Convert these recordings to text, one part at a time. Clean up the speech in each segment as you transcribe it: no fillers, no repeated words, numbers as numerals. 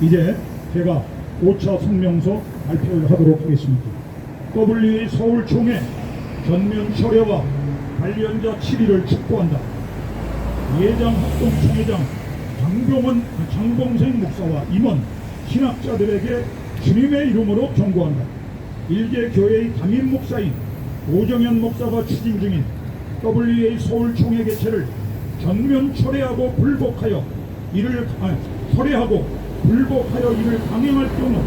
이제 제가 5차 성명서 발표를 하도록 하겠습니다. WA 서울총회 전면 철회와 관련자 7일을 촉구한다. 예장합동총회장 장봉생 목사와 임원, 신학자들에게 주님의 이름으로 경고한다. 일개 교회의 담임 목사인 오정현 목사가 추진 중인 WA 서울총회 개최를 전면 철회하고 불복하여 이를 강행할 경우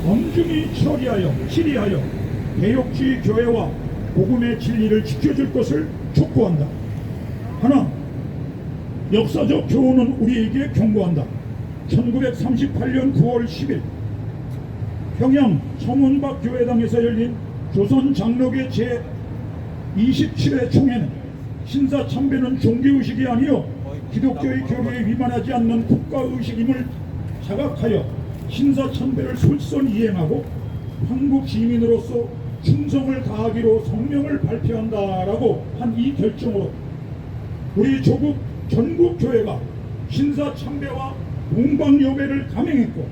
엄중히 질의하여 개혁주의 교회와 복음의 진리를 지켜줄 것을 촉구한다. 하나, 역사적 교훈은 우리에게 경고한다. 1938년 9월 10일 평양 성운박 교회당에서 열린 조선 장로계 제27회 총회는 신사참배는 종교의식이 아니요 기독교의 교리에 위반하지 않는 국가의식임을 자각하여 신사참배를 솔선히 이행하고 한국 시민으로서 충성을 다하기로 성명을 발표한다라고 한 이 결정으로 우리 조국 전국 교회가 신사참배와 동방여배를 감행했고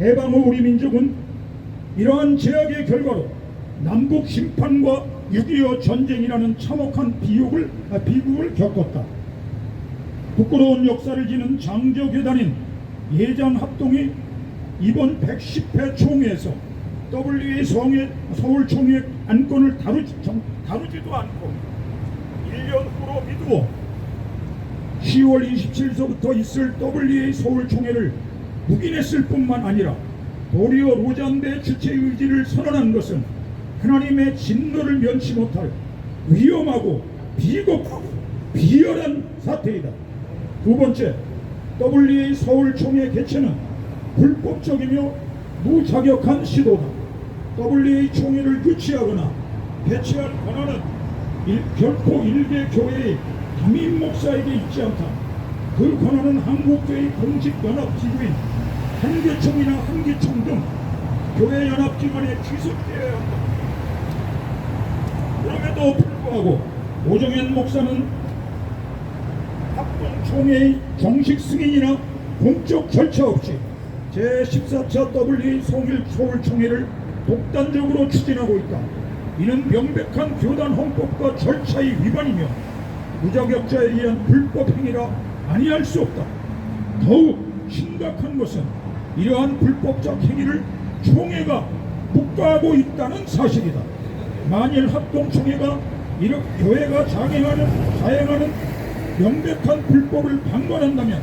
해방 후 우리 민족은 이러한 제약의 결과로 남북 심판과 6.25 전쟁이라는 참혹한 비극을 겪었다. 부끄러운 역사를 지닌 장저교단인 예장합동이 이번 110회 총회에서 WA 서울총회 안건을 다루지도 않고 1년 후로 미루어 10월 27일서부터 있을 WA 서울총회를 묵인했을 뿐만 아니라 도리어 로잔대 주체 의지를 선언한 것은 하나님의 진노를 면치 못할 위험하고 비겁하고 비열한 사태이다. 두 번째, WA 서울총회 개최는 불법적이며 무자격한 시도다. WA 총회를 유치하거나 개최할 권한은 결코 일개 교회의 담임 목사에게 있지 않다. 그 권한은 한국교회 공식 연합기구인 한교총이나 한기총 등 교회 연합기관에 귀속되어야 한다. 그럼에도 불구하고 오정현 목사는 합동총회의 정식 승인이나 공적 절차 없이 제14차 WA 서울총회를 독단적으로 추진하고 있다. 이는 명백한 교단 헌법과 절차의 위반이며 무자격자에 의한 불법 행위라 아니할 수 없다. 더욱 심각한 것은 이러한 불법적 행위를 총회가 묵과하고 있다는 사실이다. 만일 합동총회가 이렇게 교회가 자행하는 명백한 불법을 방관한다면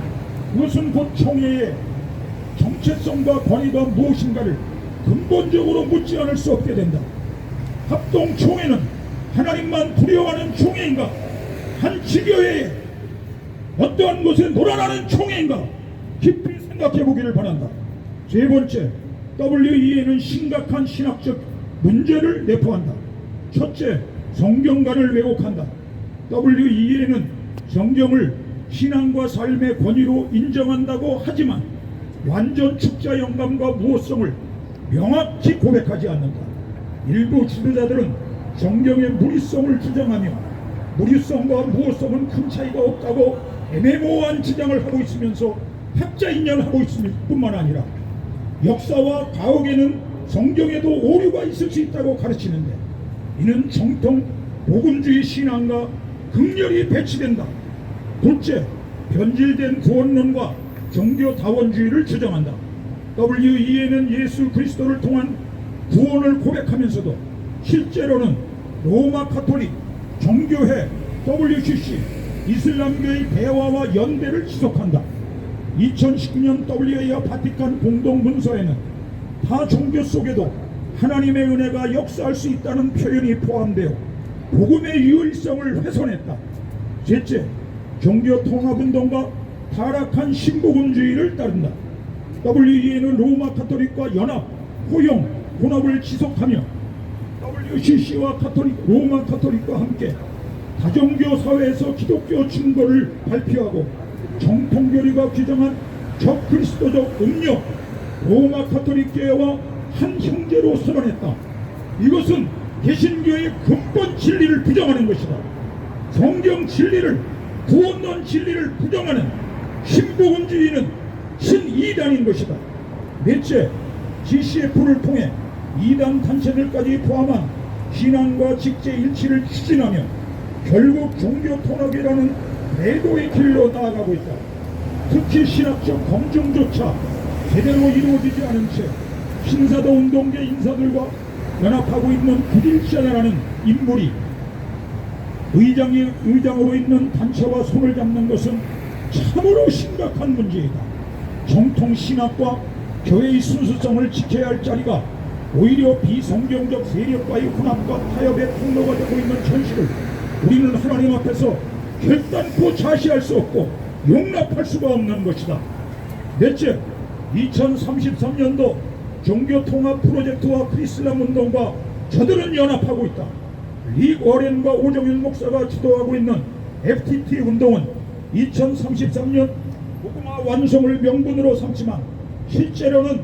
그것은 곧 총회의 정체성과 권위가 무엇인가를 근본적으로 묻지 않을 수 없게 된다. 합동총회는 하나님만 두려워하는 총회인가? 한 지교회에 어떠한 곳에 놀아나는 총회인가? 깊이 생각해 보기를 바란다. 세 번째, WEA는 심각한 신학적 문제를 내포한다. 첫째, 성경관을 왜곡한다. WEA는 성경을 신앙과 삶의 권위로 인정한다고 하지만 완전 축자 영감과 무호성을 명확히 고백하지 않는다. 일부 지도자들은 성경의 무리성을 주장하며 무리성과 무호성은 큰 차이가 없다고 애매모호한 주장을 하고 있으면서 학자인연하고 있을 뿐만 아니라 역사와 과학에는 성경에도 오류가 있을 수 있다고 가르치는데 이는 정통 복음주의 신앙과 극렬히 배치된다. 둘째, 변질된 구원론과 종교다원주의를 주장한다. WEA는 예수 그리스도를 통한 구원을 고백하면서도 실제로는 로마 카톨릭, 정교회, WCC, 이슬람교의 대화와 연대를 지속한다. 2019년 WEA와 바티칸 공동문서에는 타 종교 속에도 하나님의 은혜가 역사할 수 있다는 표현이 포함되어 복음의 유일성을 훼손했다. 셋째, 종교 통합운동과 타락한 신복음주의를 따른다. WEA는 로마 카톨릭과 연합, 호용, 혼합을 지속하며 WCC와 로마 카톨릭과 함께 다종교 사회에서 기독교 증거를 발표하고 정통교리가 규정한 적그리스도적 음료 로마 카톨릭 교회와 한 형제로 선언했다. 이것은 개신교의 근본 진리를 부정하는 것이다. 성경 진리를, 구원론 진리를 부정하는 신복음주의는 신이단인 것이다. 넷째, GCF를 통해 이단 단체들까지 포함한 신앙과 직제 일치를 추진하며 결국 종교 통합이라는 매도의 길로 나아가고 있다. 특히 신학적 검증조차 제대로 이루어지지 않은 채 신사도 운동계 인사들과 연합하고 있는 구딜샤라는 인물이 의장으로 있는 단체와 손을 잡는 것은 참으로 심각한 문제이다. 정통 신학과 교회의 순수성을 지켜야 할 자리가 오히려 비성경적 세력과의 혼합과 타협의 통로가 되고 있는 현실을 우리는 하나님 앞에서 결단코 자시할 수 없고 용납할 수가 없는 것이다. 넷째, 2033년도 종교통합 프로젝트와 크리슬람 운동과 저들은 연합하고 있다. 리 워렌과 오정윤 목사가 주도하고 있는 FTT 운동은 2033년 복음화 완성을 명분으로 삼지만 실제로는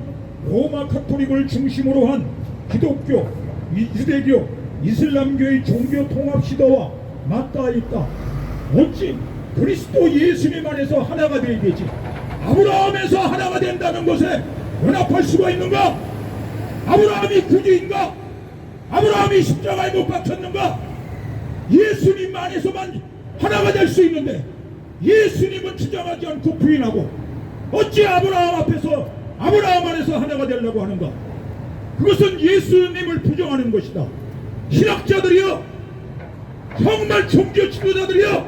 로마 카톨릭을 중심으로 한 기독교, 유대교, 이슬람교의 종교 통합 시도와 맞닿아 있다. 어찌 그리스도 예수님 안에서 하나가 되어야 되지 아브라함에서 하나가 된다는 것에 연합할 수가 있는가? 아브라함이 구주인가? 아브라함이 십자가에 못 박혔는가? 예수님 안에서만 하나가 될 수 있는데 예수님은 주장하지 않고 부인하고 어찌 아브라함 앞에서 아브라함 안에서 하나가 되려고 하는가? 그것은 예수님을 부정하는 것이다. 신학자들이여, 정말 종교 지도자들이여,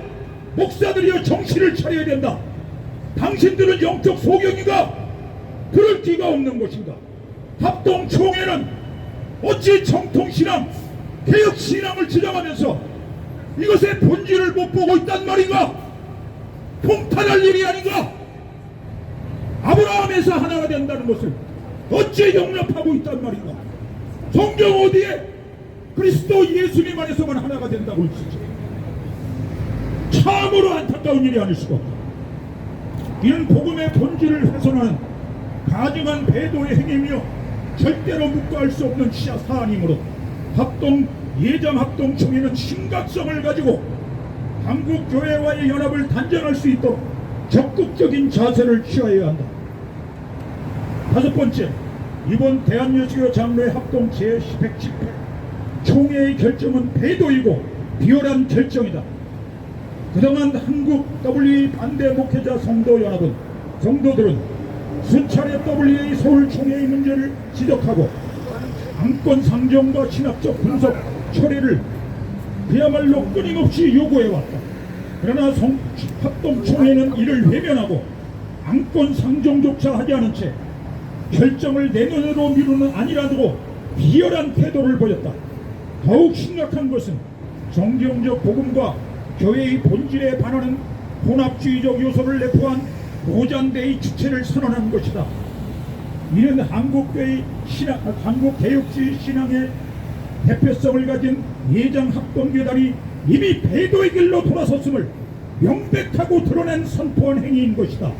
목사들이여, 정신을 차려야 된다. 당신들은 영적 소경인가? 그럴 기가 없는 것인가? 합동총회는 어찌 정통신앙, 개혁신앙을 주장하면서 이것의 본질을 못 보고 있단 말인가? 통탄할 일이 아닌가? 아브라함에서 하나가 된다는 것을 어찌 용납하고 있단 말인가? 성경 어디에 그리스도 예수님 안에서만 하나가 된다고 있으지? 참으로 안타까운 일이 아닐 수가 없다. 이는 복음의 본질을 훼손하는 가증한 배도의 행위며 절대로 묵과할 수 없는 사안이므로 예장합동총회는 심각성을 가지고 한국교회와의 연합을 단정할 수 있도록 적극적인 자세를 취해야 한다. 다섯 번째, 이번 대한여수교 장로회 합동 제110회 총회의 결정은 배도이고 비열한 결정이다. 그동안 한국 WA 반대 목회자 성도들은 수차례 WA 서울 총회의 문제를 지적하고 안건 상정과 신학적 분석 처리를 그야말로 끊임없이 요구해왔다. 그러나 합동총회는 이를 외면하고 안건 상정조차 하지 않은 채 결정을 내년으로 미루는 아니라고 비열한 태도를 보였다. 더욱 심각한 것은 정경적 복음과 교회의 본질에 반하는 혼합주의적 요소를 내포한 모잔대의 주체를 선언한 것이다. 이는 한국개혁주의 신앙의 대표성을 가진 예장합동교단이 이미 배도의 길로 돌아섰음을 명백하고 드러낸 선포한 행위인 것이다.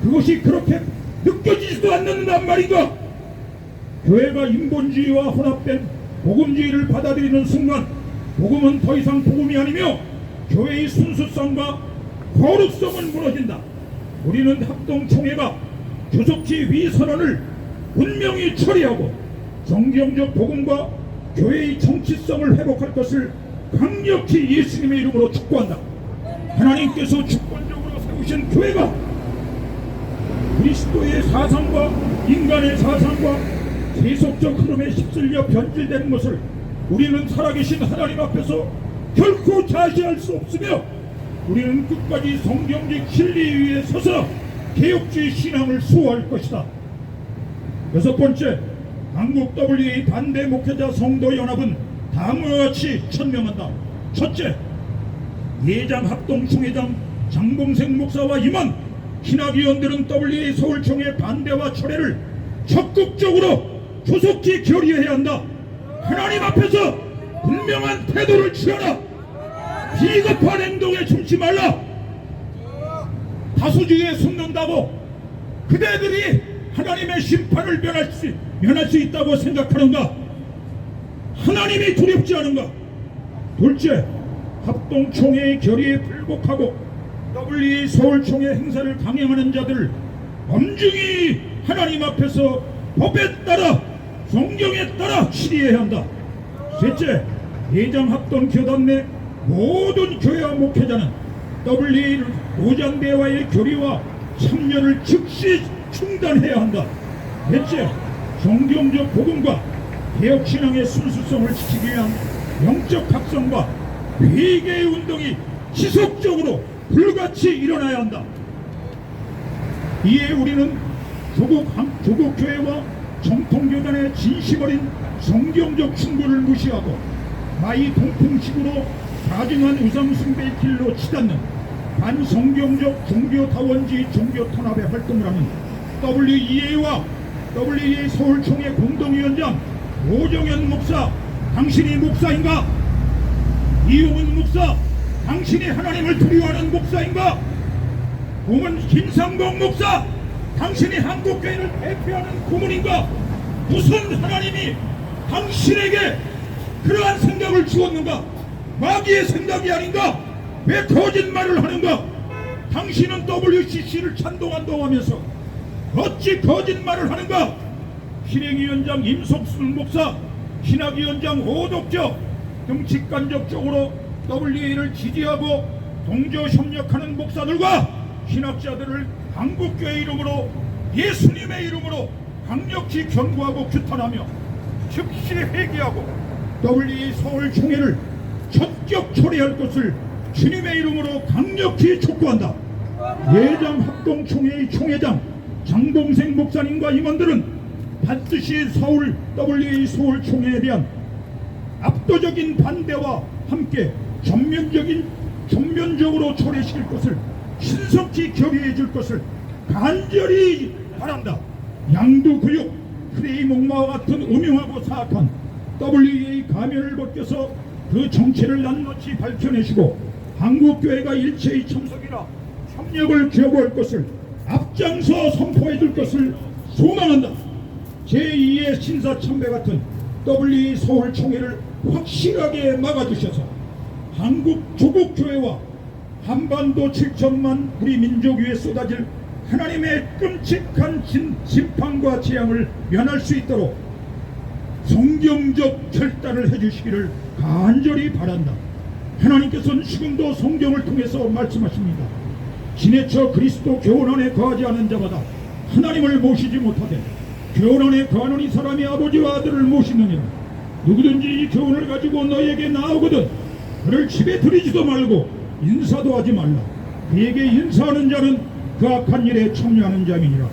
그것이 그렇게 느껴지지도 않는단 말인가? 교회가 인본주의와 혼합된 복음주의를 받아들이는 순간 복음은 더 이상 복음이 아니며 교회의 순수성과 거룩성은 무너진다. 우리는 합동총회가 조속히 위선언을 분명히 처리하고 정경적 복음과 교회의 정치성을 회복할 것을 강력히 예수님의 이름으로 촉구한다. 하나님께서 주권적으로 세우신 교회가 그리스도의 사상과 인간의 사상과 세속적 흐름에 휩쓸려 변질되는 것을 우리는 살아계신 하나님 앞에서 결코 자시할 수 없으며 우리는 끝까지 성경적 진리 위에 서서 개혁주의 신앙을 수호할 것이다. 여섯 번째, 한국 WA 반대 목회자 성도연합은 다음과 같이 천명한다. 첫째, 예장합동총회장 장봉생 목사와 임원 신학위원들은 WA 서울총회 반대와 철회를 적극적으로 조속히 결의해야 한다. 하나님 앞에서 분명한 태도를 취하라. 비겁한 행동에 춤지 말라. 다수주의에 숨는다고 그대들이 하나님의 심판을 면할 수 있다고 생각하는가? 하나님이 두렵지 않은가? 둘째, 합동총회의 결의에 불복하고 WA 서울총회 행사를 강행하는 자들을 엄중히 하나님 앞에서 법에 따라 성경에 따라 치리해야 한다. 셋째, 예장합동 교단 내 모든 교회와 목회자는 WA 오장대와의 교리와 참여를 즉시 중단해야 한다. 넷째, 성경적 복음과 개혁신앙의 순수성을 지키기 위한 영적 각성과 회개의 운동이 지속적으로 불같이 일어나야 한다. 이에 우리는 조국 교회와 정통교단의 진심 어린 성경적 충고를 무시하고 마이 동풍식으로 가증한 우상숭배의 길로 치닫는 반성경적 종교다원주의 종교탄압의 활동을 하는 WEA와 WEA 서울총회 공동위원장 오정현 목사, 당신이 목사인가? 이용훈 목사, 당신이 하나님을 두려워하는 목사인가? 김상봉 목사, 당신이 한국교회를 대표하는 고문인가? 무슨 하나님이 당신에게 그러한 생각을 주었는가? 마귀의 생각이 아닌가? 왜 거짓말을 하는가? 당신은 WCC를 찬동한다고 하면서 어찌 거짓말을 하는가? 실행위원장 임석순 목사, 신학위원장 오독적 등 직간접적으로 WA를 지지하고 동조 협력하는 목사들과 신학자들을 한국교회 이름으로 예수님의 이름으로 강력히 경고하고 규탄하며 즉시 회개하고 WA 서울총회를 전격 처리할 것을 주님의 이름으로 강력히 촉구한다. 예장합동총회의 총회장 장동생 목사님과 임원들은 반드시 서울 WA 서울총회에 대한 압도적인 반대와 함께 전면적으로 처리시킬 것을 신속히 결의해 줄 것을 간절히 바란다. 양두구육 프레이목마와 같은 음흉하고 사악한 WA 가면을 벗겨서 그 정체를 낱낱이 밝혀내시고 한국교회가 일체의 참석이라 협력을 기여할 것을 앞장서 선포해 줄 것을 소망한다. 제2의 신사참배 같은 WA 서울총회를 확실하게 막아주셔서 한국 조국교회와 한반도 7천만 우리 민족 위에 쏟아질 하나님의 끔찍한 심판과 재앙을 면할 수 있도록 성경적 결단을 해주시기를 간절히 바란다. 하나님께서는 지금도 성경을 통해서 말씀하십니다. 지내쳐 그리스도 교훈 안에 거하지 않은 자마다 하나님을 모시지 못하되 교훈 안에 거하는 이 사람이 아버지와 아들을 모시느니라. 누구든지 이 교훈을 가지고 너에게 나오거든 그를 집에 들이지도 말고 인사도 하지 말라. 그에게 인사하는 자는 그 악한 일에 참여하는 자이니라.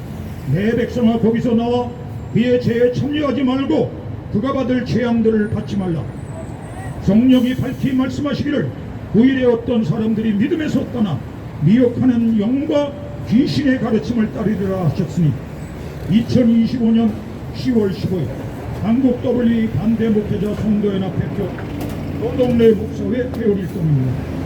내 백성아 거기서 나와 그의 죄에 참여하지 말고 그가 받을 재앙들을 받지 말라. 성령이 밝히 말씀하시기를 후일에 어떤 사람들이 믿음에서 떠나 미혹하는 영과 귀신의 가르침을 따르리라 하셨으니 2025년 10월 15일 한국 WA 반대 목회자 성도연합 대표 노동래 목사회 회원일동입니다.